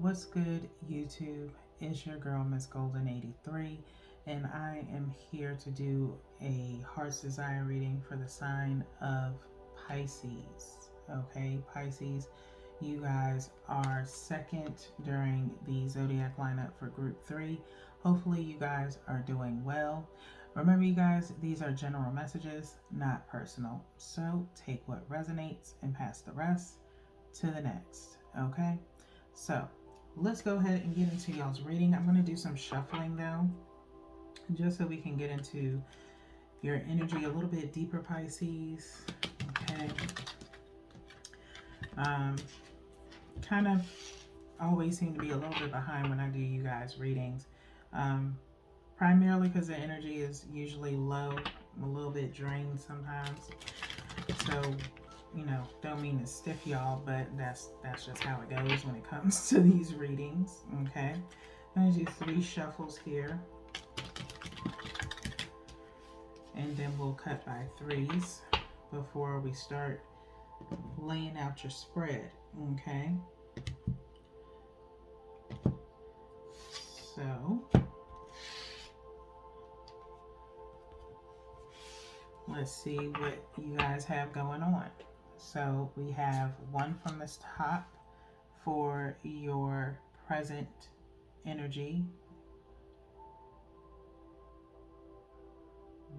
What's good, YouTube? It's your girl, Miss Golden 83, and I am here to do a heart's desire reading for the sign of Pisces. Okay, Pisces, you guys are second during the zodiac lineup for group 3. Hopefully, you guys are doing well. Remember, you guys, these are general messages, not personal. So take what resonates and pass the rest to the next. Okay, so let's go ahead and get into y'all's reading. I'm going to do some shuffling though, just so we can get into your energy a little bit deeper, Pisces. Okay. Kind of always seem to be a little bit behind when I do you guys readings. Primarily because the energy is usually low, a little bit drained sometimes. So, don't mean to stiff y'all, but that's just how it goes when it comes to these readings. Okay, I'm gonna do 3 shuffles here, and then we'll cut by 3s before we start laying out your spread. Okay, so let's see what you guys have going on. So we have 1 from the top for your present energy,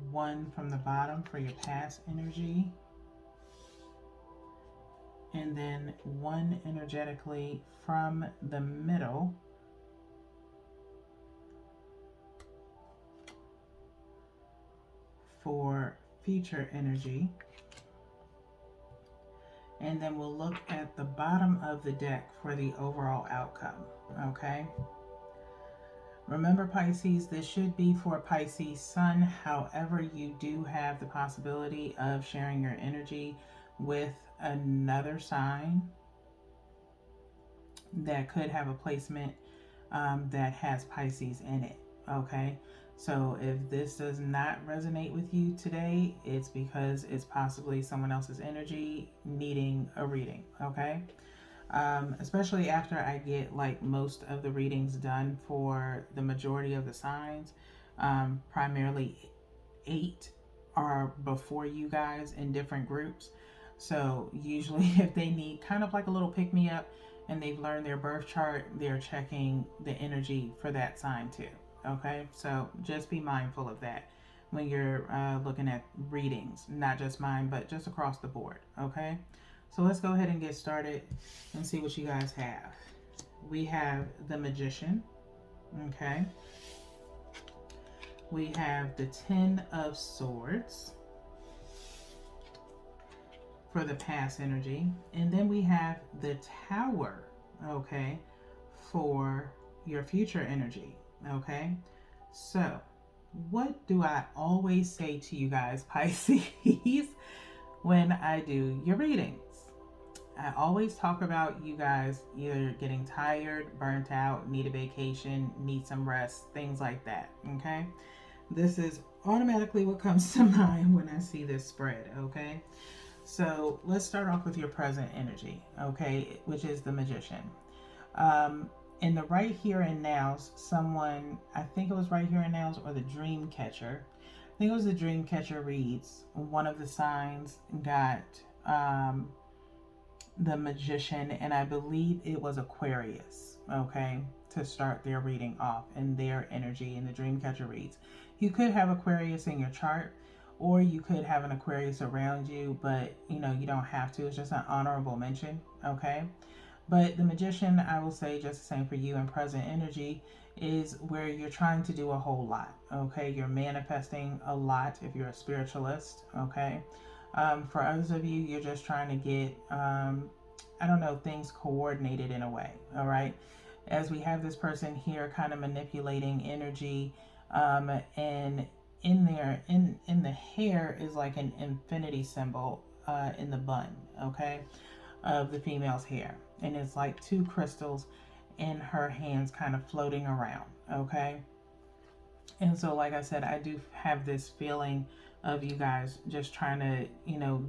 1 from the bottom for your past energy, and then 1 energetically from the middle for future energy. And then we'll look at the bottom of the deck for the overall outcome. Okay, remember, Pisces, this should be for Pisces Sun. However, you do have the possibility of sharing your energy with another sign that could have a placement that has Pisces in it. Okay, so if this does not resonate with you today, it's because it's possibly someone else's energy needing a reading. Okay, especially after I get like most of the readings done for the majority of the signs. Primarily 8 are before you guys in different groups. So usually if they need kind of like a little pick-me-up and they've learned their birth chart, they're checking the energy for that sign too. Okay, so just be mindful of that when you're looking at readings, not just mine, but just across the board. Okay, so let's go ahead and get started and see what you guys have. We have the Magician. Okay, we have the 10 of Swords for the past energy, and then we have the Tower. Okay, for your future energy. Okay, so what do I always say to you guys, Pisces, when I do your readings? I always talk about you guys either getting tired, burnt out, need a vacation, need some rest, things like that. Okay, this is automatically what comes to mind when I see this spread. Okay, so let's start off with your present energy, okay, which is the Magician. In the right here and nows, someone, I think it was right here and nows or the dream catcher. I think it was the dream catcher reads. One of the signs got the Magician, and I believe it was Aquarius, okay, to start their reading off and their energy in the dream catcher reads. You could have Aquarius in your chart, or you could have an Aquarius around you, but you don't have to. It's just an honorable mention, okay? But the Magician, I will say just the same for you in present energy, is where you're trying to do a whole lot, okay? You're manifesting a lot if you're a spiritualist, okay? For others of you, you're just trying to get, things coordinated in a way, all right? As we have this person here kind of manipulating energy, and in there, in the hair is like an infinity symbol in the bun, okay, of the female's hair. And it's like 2 crystals in her hands kind of floating around, okay? And so, like I said, I do have this feeling of you guys just trying to,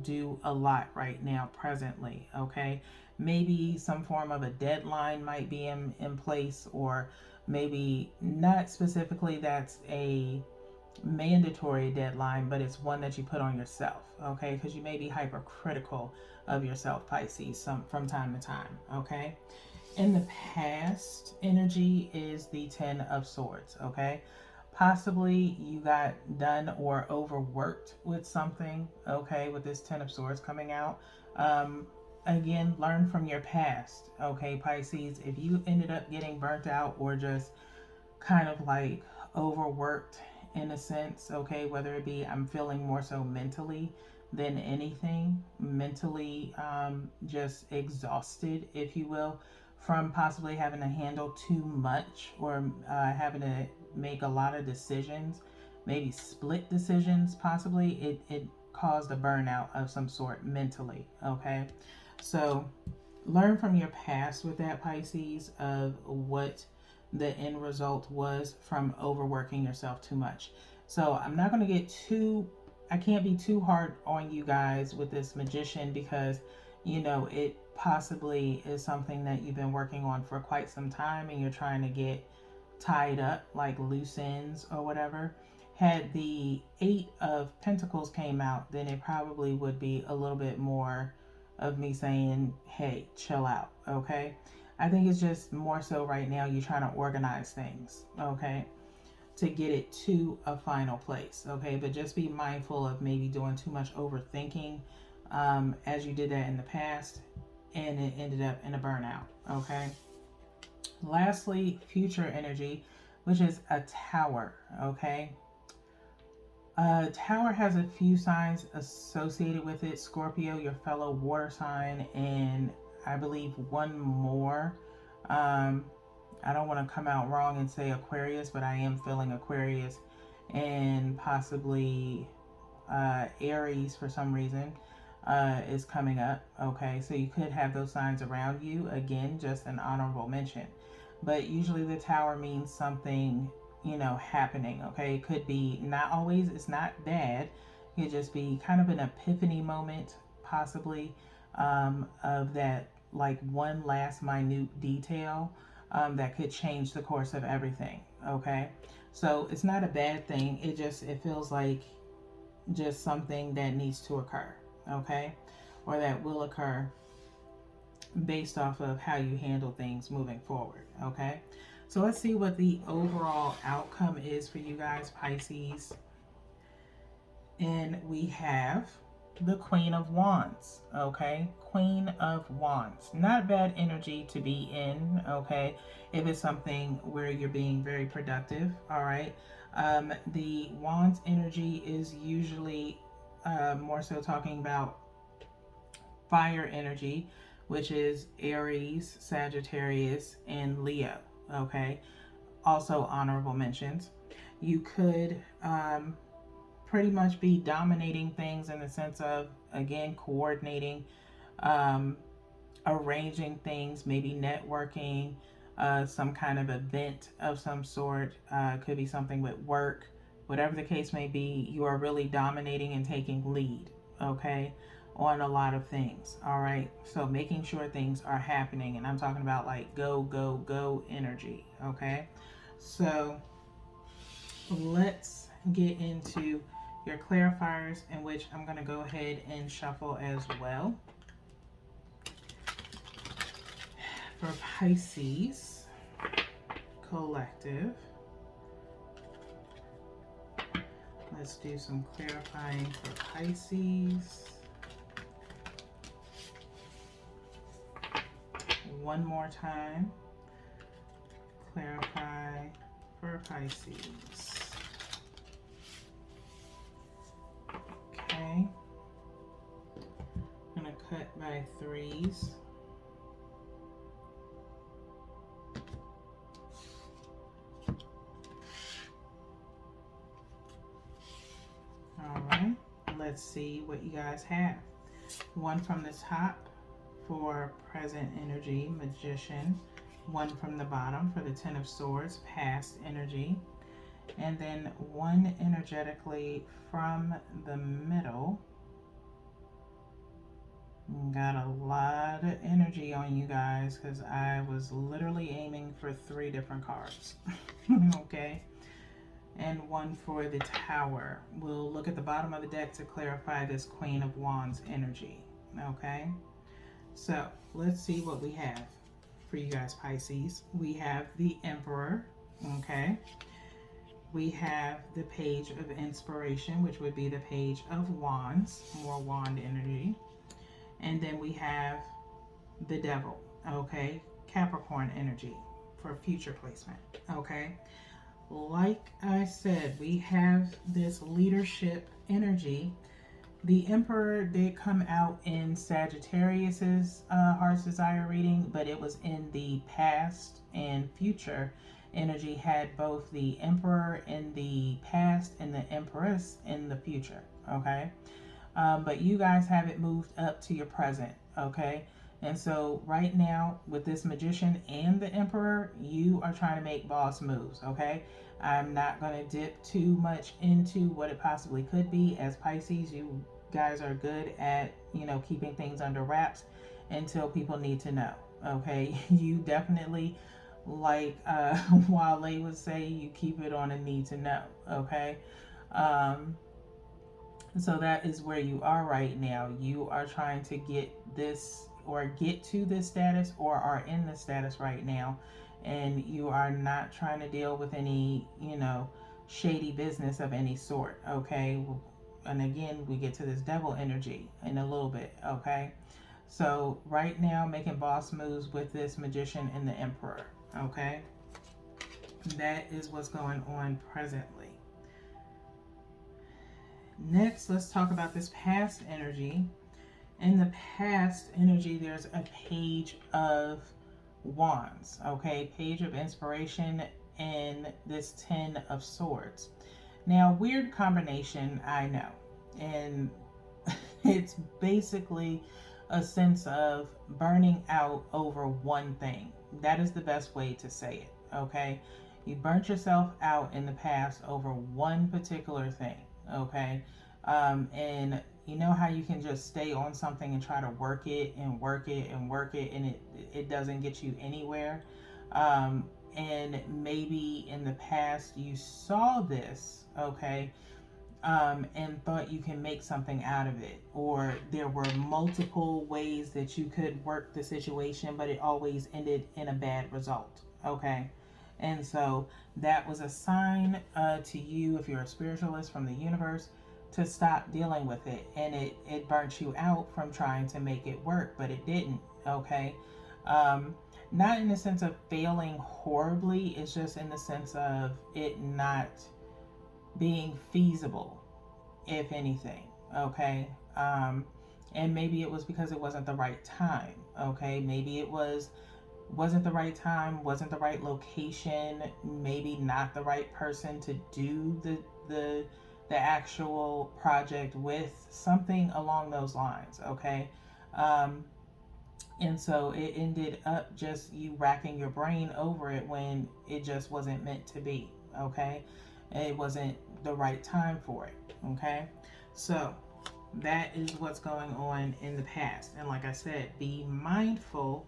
do a lot right now, presently, okay? maybe some form of a deadline might be in place, or maybe not specifically that's a mandatory deadline, but it's one that you put on yourself, okay? Because you may be hypercritical of yourself, Pisces, from time to time, okay? In the past, energy is the Ten of Swords, okay? Possibly you got done or overworked with something, okay, with this Ten of Swords coming out. Again, learn from your past, okay, Pisces. If you ended up getting burnt out or just kind of like overworked in a sense, okay, whether it be I'm feeling more so mentally than anything, mentally just exhausted, if you will, from possibly having to handle too much, or having to make a lot of decisions, maybe split decisions, possibly it caused a burnout of some sort mentally, okay? So learn from your past with that, Pisces, of what the end result was from overworking yourself too much. So I'm not going to get too, I can't be too hard on you guys with this Magician, because it possibly is something that you've been working on for quite some time and you're trying to get tied up, like loose ends or whatever. Had the Eight of Pentacles came out, then it probably would be a little bit more of me saying, hey, chill out, okay? I think it's just more so right now you're trying to organize things, okay, to get it to a final place, okay? But just be mindful of maybe doing too much overthinking, as you did that in the past, and it ended up in a burnout, okay? Lastly, future energy, which is a Tower, okay? Tower has a few signs associated with it. Scorpio, your fellow water sign, and I believe one more. I don't want to come out wrong and say Aquarius, but I am feeling Aquarius, and possibly Aries for some reason is coming up. Okay, so you could have those signs around you. Again, just an honorable mention. But usually the Tower means something, happening. Okay, it could be, not always, it's not bad. It could just be kind of an epiphany moment, possibly, of that, like one last minute detail that could change the course of everything. Okay, so it's not a bad thing. It feels like just something that needs to occur. Okay, or that will occur based off of how you handle things moving forward. Okay, so let's see what the overall outcome is for you guys, Pisces. And we have the Queen of Wands. Okay, Queen of Wands, not bad energy to be in. Okay, if it's something where you're being very productive. All right, the Wands energy is usually more so talking about fire energy, which is Aries, Sagittarius, and Leo. Okay, also honorable mentions. You could pretty much be dominating things in the sense of, again, coordinating, um, arranging things, maybe networking, some kind of event of some sort. Could be something with work. Whatever the case may be, you are really dominating and taking lead, okay, on a lot of things. All right, so making sure things are happening, and I'm talking about like go, go, go energy. Okay, so let's get into your clarifiers, in which I'm going to go ahead and shuffle as well. For Pisces Collective, let's do some clarifying for Pisces. One more time. Clarify for Pisces. Okay. I'm going to cut by threes. Alright, let's see what you guys have. One from the top for present energy, Magician. One from the bottom for the Ten of Swords, past energy. And then one energetically from the middle, Got a lot of energy on you guys because I was literally aiming for 3 different cards. Okay. And one for the Tower. We'll look at the bottom of the deck to clarify this Queen of Wands energy. Okay. So let's see what we have for you guys, Pisces. We have the Emperor. Okay. We have the Page of Inspiration, which would be the Page of Wands, more wand energy. And then we have the Devil, okay? Capricorn energy for future placement, okay? Like I said, we have this leadership energy. The Emperor did come out in Sagittarius's Heart's Desire reading, but it was in the past and future energy, had both the Emperor in the past and the Empress in the future, okay? But you guys have it moved up to your present, okay? And so right now with this Magician and the Emperor, you are trying to make boss moves, okay? I'm not going to dip too much into what it possibly could be. As Pisces, you guys are good at, you know, keeping things under wraps until people need to know, okay? You definitely, like Wale would say, you keep it on a need to know, okay? So that is where you are right now. You are trying to get this or get to this status or are in this status right now. And you are not trying to deal with any, you know, shady business of any sort. Okay. And again, we get to this devil energy in a little bit. Okay. So right now, making boss moves with this Magician and the Emperor. Okay. That is what's going on presently. Next, let's talk about this past energy. In the past energy, there's a Page of Wands, okay? Page of Inspiration and this 10 of Swords. Now, weird combination, I know. And it's basically a sense of burning out over one thing. That is the best way to say it, okay? You burnt yourself out in the past over one particular thing, okay? And you know how you can just stay on something and try to work it and work it and work it, and it doesn't get you anywhere. And maybe in the past you saw this, okay, and thought you can make something out of it, or there were multiple ways that you could work the situation, but it always ended in a bad result, okay? And so that was a sign to you, if you're a spiritualist from the universe, to stop dealing with it. And it burnt you out from trying to make it work, but it didn't, okay? Not in the sense of failing horribly, it's just in the sense of it not being feasible, if anything, okay? And maybe it was because it wasn't the right time, okay? Maybe it wasn't the right time, wasn't the right location, maybe not the right person to do the actual project with, something along those lines, okay? And so it ended up just you racking your brain over it when it just wasn't meant to be, okay? It wasn't the right time for it, okay? So that is what's going on in the past. And like I said, be mindful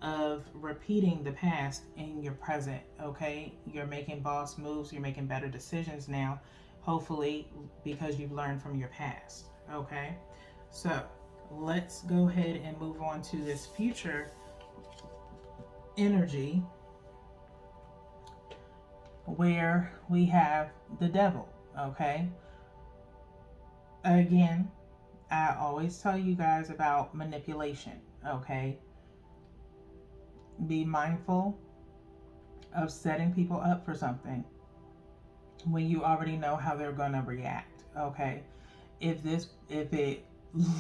of repeating the past in your present, okay? You're making boss moves, you're making better decisions now, hopefully because you've learned from your past, okay? So let's go ahead and move on to this future energy where we have the devil, okay? Again, I always tell you guys about manipulation, okay? Be mindful of setting people up for something when you already know how they're going to react, okay? If it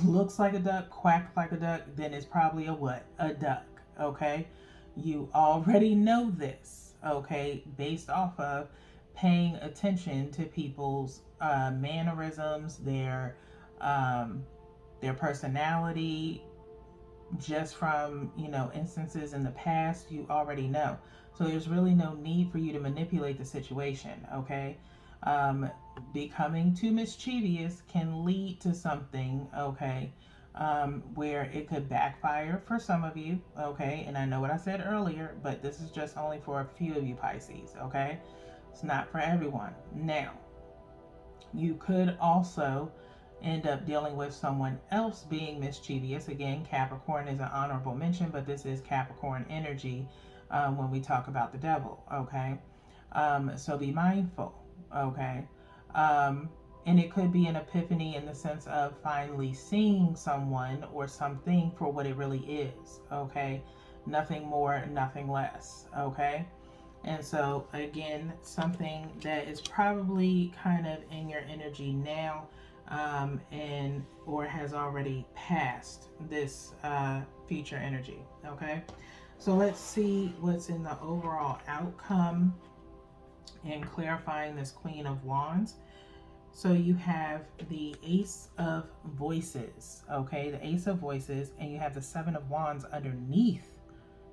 looks like a duck, quacks like a duck, then it's probably a what? A duck, okay? You already know this, okay? Based off of paying attention to people's mannerisms, their personality, just from, you know, instances in the past, you already know. So there's really no need for you to manipulate the situation, okay? Becoming too mischievous can lead to something, okay? where it could backfire for some of you, okay? And I know what I said earlier, but this is just only for a few of you Pisces, okay? It's not for everyone. Now, you could also end up dealing with someone else being mischievous. Again, Capricorn is an honorable mention, but this is Capricorn energy when we talk about the devil, okay? So be mindful, okay? And it could be an epiphany in the sense of finally seeing someone or something for what it really is, okay? Nothing more, nothing less, okay? And so, again, something that is probably kind of in your energy now, and or has already passed this future energy, okay? So let's see what's in the overall outcome in clarifying this Queen of Wands. So you have the Ace of Voices, okay? The Ace of Voices, and you have the Seven of Wands underneath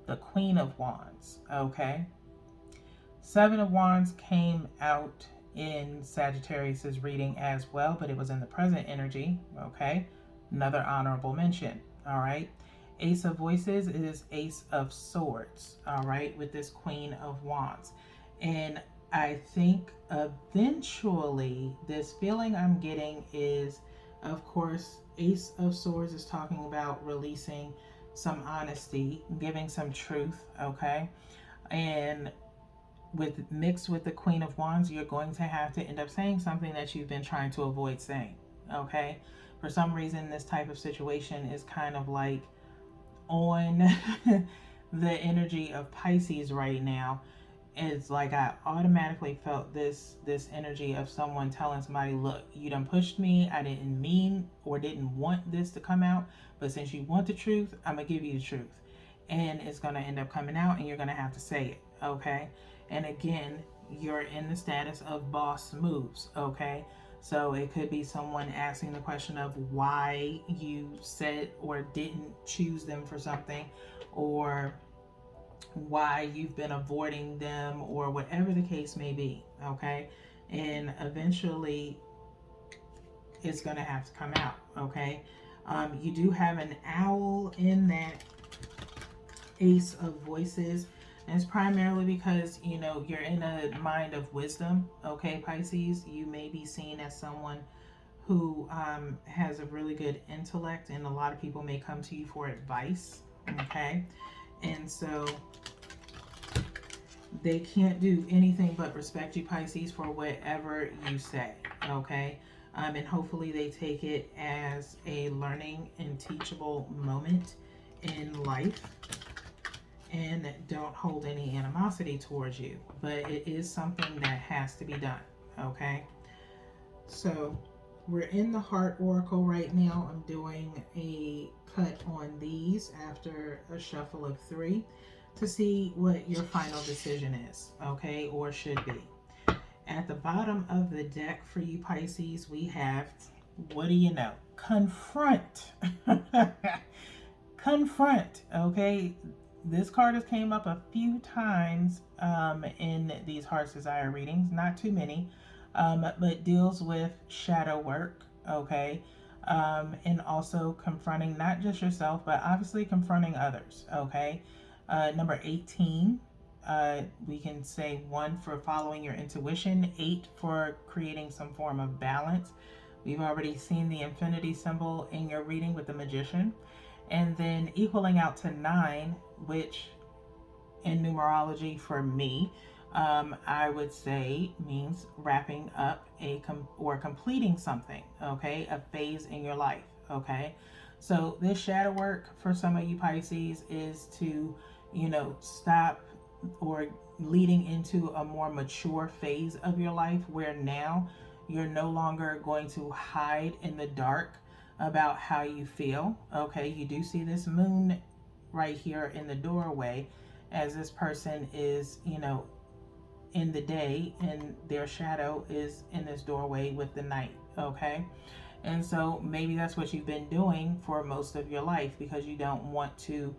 the Queen of Wands, okay? Seven of Wands came out in Sagittarius's reading as well, but it was in the present energy, okay? Another honorable mention, all right? Ace of Voices is Ace of Swords, all right, with this Queen of Wands. And I think eventually this feeling I'm getting is, of course, Ace of Swords is talking about releasing some honesty, giving some truth, okay? And mixed with the Queen of Wands, you're going to have to end up saying something that you've been trying to avoid saying, okay? For some reason, this type of situation is kind of like on the energy of Pisces right now. It's like I automatically felt this energy of someone telling somebody, look, you done pushed me. I didn't mean or didn't want this to come out, but since you want the truth, I'm gonna give you the truth, and it's gonna end up coming out, and you're gonna have to say it, okay? And again, you're in the status of boss moves, okay? So it could be someone asking the question of why you said or didn't choose them for something, or why you've been avoiding them, or whatever the case may be, okay? And eventually it's going to have to come out, okay? You do have an owl in that Ace of Voices, and it's primarily because, you know, you're in a mind of wisdom, okay, Pisces? You may be seen as someone who has a really good intellect, and a lot of people may come to you for advice, okay? And so they can't do anything but respect you, Pisces, for whatever you say, okay? And hopefully they take it as a learning and teachable moment in life, and don't hold any animosity towards you. But it is something that has to be done, okay? So we're in the Heart Oracle right now. I'm doing a cut on these after a shuffle of 3 to see what your final decision is, okay, or should be. At the bottom of the deck for you Pisces, we have, what do you know? Confront. Confront, okay? This card has came up a few times in these Heart's Desire readings, not too many, but deals with shadow work, okay? And also confronting not just yourself, but obviously confronting others, okay? Number 18, we can say 1 for following your intuition, 8 for creating some form of balance. We've already seen the infinity symbol in your reading with the Magician. And then equaling out to 9, which in numerology for me, I would say means wrapping up or completing something, okay? A phase in your life, okay? So this shadow work for some of you Pisces is to, you know, stop or leading into a more mature phase of your life where now you're no longer going to hide in the dark about how you feel, okay? You do see this moon right here in the doorway as this person is, you know, in the day, and their shadow is in this doorway with the night, okay? And so maybe that's what you've been doing for most of your life because you don't want to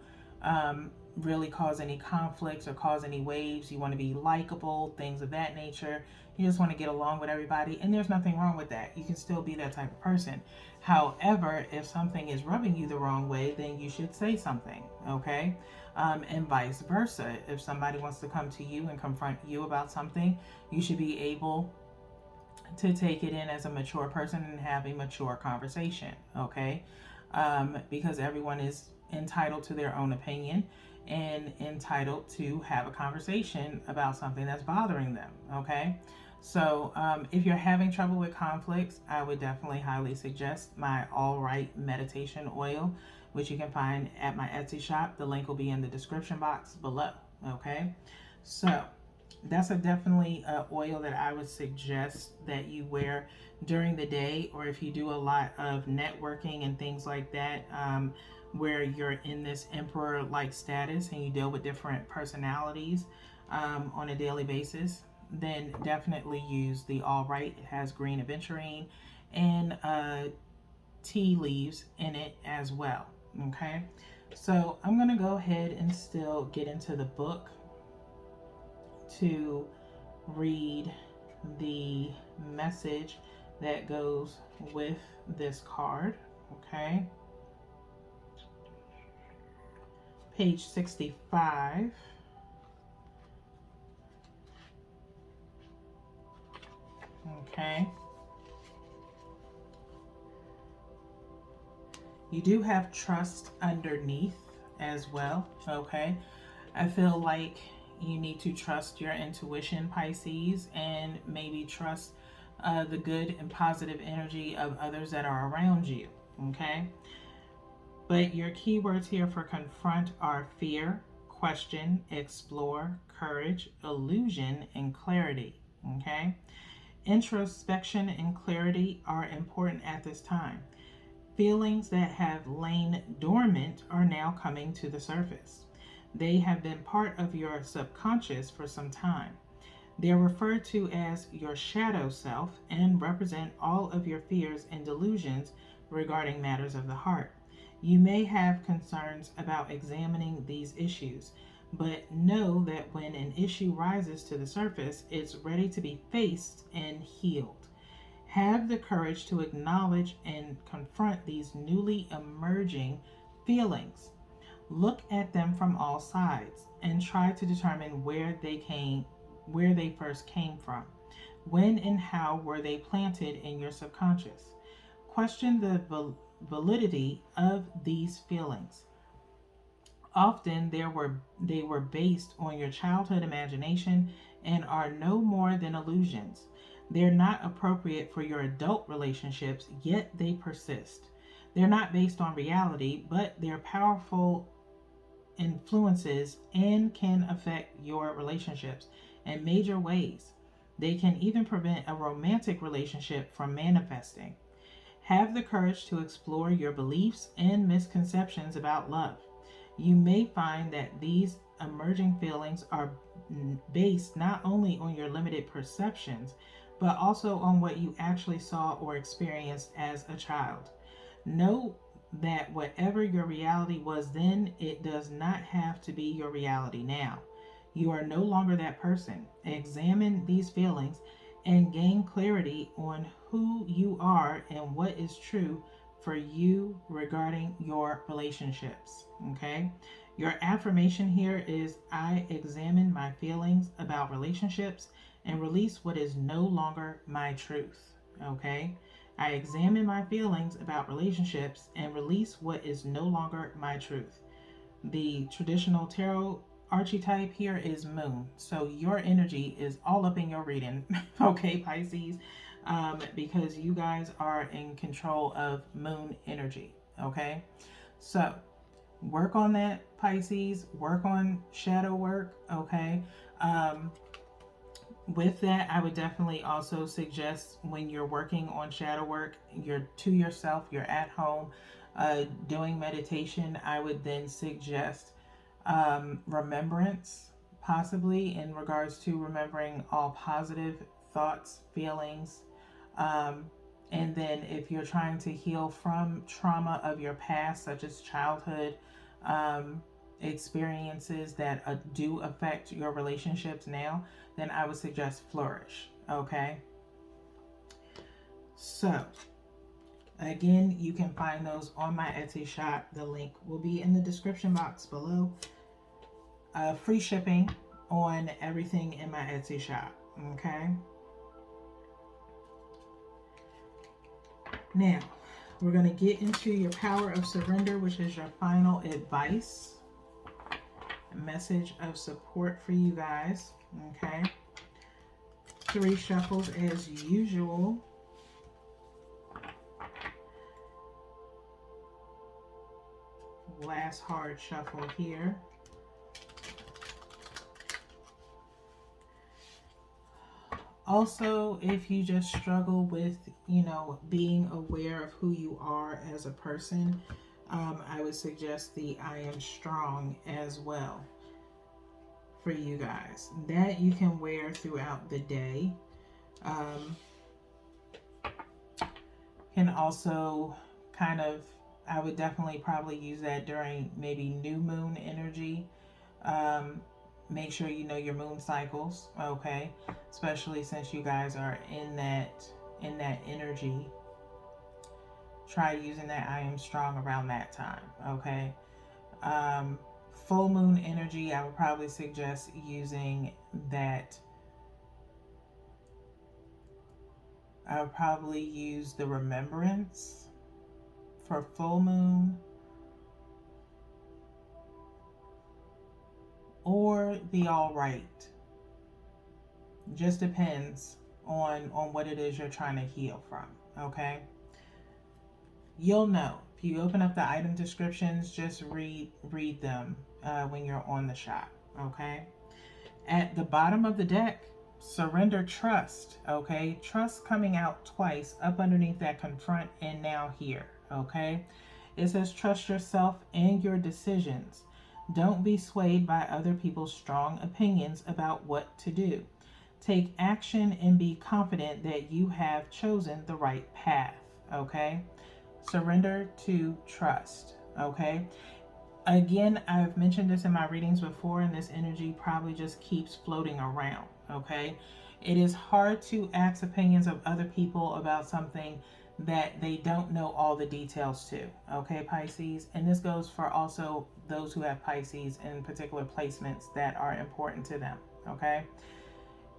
really cause any conflicts or cause any waves. You want to be likable, things of that nature. You just want to get along with everybody, and there's nothing wrong with that. You can still be that type of person. However, if something is rubbing you the wrong way, then you should say something, okay? And vice versa. If somebody wants to come to you and confront you about something, you should be able to take it in as a mature person and have a mature conversation, okay? Because everyone is entitled to their own opinion and entitled to have a conversation about something that's bothering them, okay? So if you're having trouble with conflicts, I would definitely highly suggest my All Right meditation oil, which you can find at my Etsy shop. The link will be in the description box below, okay? So that's definitely an oil that I would suggest that you wear during the day, or if you do a lot of networking and things like that, where you're in this emperor-like status and you deal with different personalities on a daily basis, then definitely use the All Right. It has green aventurine and tea leaves in it as well. Okay, so I'm going to go ahead and still get into the book to read the message that goes with this card. Okay, page 65. Okay, you do have trust underneath as well. Okay, I feel like you need to trust your intuition, Pisces, and maybe trust the good and positive energy of others that are around you. Okay, but your keywords here for confront are fear, question, explore, courage, illusion, and clarity. Okay, introspection and clarity are important at this time. Feelings that have lain dormant are now coming to the surface. They have been part of your subconscious for some time. They're referred to as your shadow self and represent all of your fears and delusions regarding matters of the heart. You may have concerns about examining these issues, but know that when an issue rises to the surface, it's ready to be faced and healed. Have the courage to acknowledge and confront these newly emerging feelings. Look at them from all sides and try to determine where they first came from. When and how were they planted in your subconscious? Question the validity of these feelings. Often they were based on your childhood imagination and are no more than illusions. They're not appropriate for your adult relationships, yet they persist. They're not based on reality, but they're powerful influences and can affect your relationships in major ways. They can even prevent a romantic relationship from manifesting. Have the courage to explore your beliefs and misconceptions about love. You may find that these emerging feelings are based not only on your limited perceptions, but also on what you actually saw or experienced as a child. Know that whatever your reality was then, it does not have to be your reality now. You are no longer that person. Examine these feelings and gain clarity on who you are and what is true for you regarding your relationships. Okay? Your affirmation here is I examine my feelings about relationships and release what is no longer my truth. Okay? I examine my feelings about relationships and release what is no longer my truth. The traditional tarot archetype here is moon. So your energy is all up in your reading, okay, Pisces, because you guys are in control of moon energy, okay? So work on that, Pisces. Work on shadow work, okay? With that, I would definitely also suggest when you're working on shadow work, you're to yourself, you're at home doing meditation, I would then suggest remembrance, possibly in regards to remembering all positive thoughts, feelings. And then if you're trying to heal from trauma of your past, such as childhood, experiences that do affect your relationships now, then I would suggest flourish. Okay. So again, you can find those on my Etsy shop. The link will be in the description box below. Free shipping on everything in my Etsy shop. Okay. Now, we're going to get into your power of surrender, which is your final advice. A message of support for you guys. Okay. 3 shuffles as usual. Last hard shuffle here. Also, if you just struggle with, being aware of who you are as a person, I would suggest the I Am Strong as well for you guys. That you can wear throughout the day. Can also kind of, I would definitely probably use that during maybe new moon energy. Make sure you know your moon cycles, okay? Especially since you guys are in that energy. Try using that I Am Strong around that time, okay? Full moon energy, I would probably suggest using that. I would probably use the Remembrance for full moon, or the All Right. Just depends on what it is you're trying to heal from, okay? You'll know. If you open up the item descriptions, just read them when you're on the shop, okay? At the bottom of the deck, surrender trust, okay? Trust coming out twice up underneath that confront and now here, okay? It says trust yourself and your decisions. Don't be swayed by other people's strong opinions about what to do. Take action and be confident that you have chosen the right path, okay? Surrender to trust, okay? Again, I've mentioned this in my readings before, and this energy probably just keeps floating around, okay? It is hard to ask opinions of other people about something that they don't know all the details to, okay, Pisces? And this goes for also those who have Pisces in particular placements that are important to them, okay?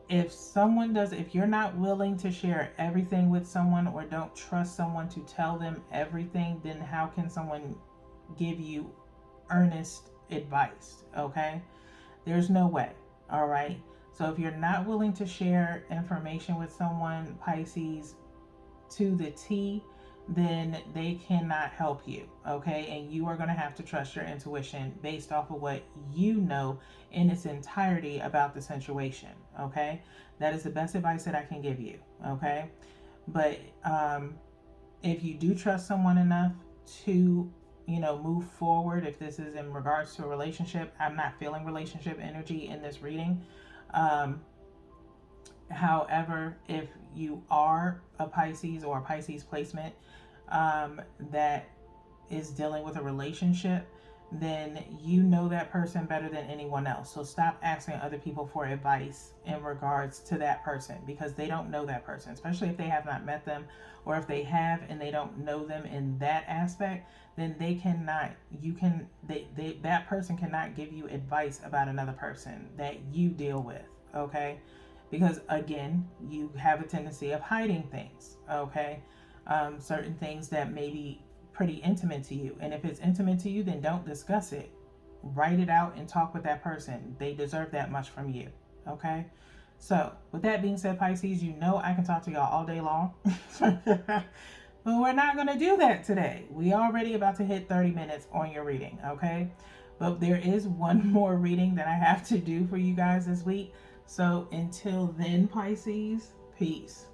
If you're not willing to share everything with someone or don't trust someone to tell them everything, then how can someone give you earnest advice, okay? There's no way, all right? So if you're not willing to share information with someone, Pisces, to the T, then they cannot help you, okay? And you are going to have to trust your intuition based off of what you know in its entirety about the situation, okay? That is the best advice that I can give you, okay? But if you do trust someone enough to move forward, if this is in regards to a relationship, I'm not feeling relationship energy in this reading. However, if you are a Pisces or a Pisces placement that is dealing with a relationship, then you know that person better than anyone else. So stop asking other people for advice in regards to that person, because they don't know that person, especially if they have not met them, or if they have and they don't know them in that aspect, then that person cannot give you advice about another person that you deal with, okay? Because again, you have a tendency of hiding things, okay? Certain things that may be pretty intimate to you. And if it's intimate to you, then don't discuss it. Write it out and talk with that person. They deserve that much from you, okay? So with that being said, Pisces, I can talk to y'all all day long. But we're not going to do that today. We already about to hit 30 minutes on your reading, okay? But there is one more reading that I have to do for you guys this week. So until then, Pisces, peace.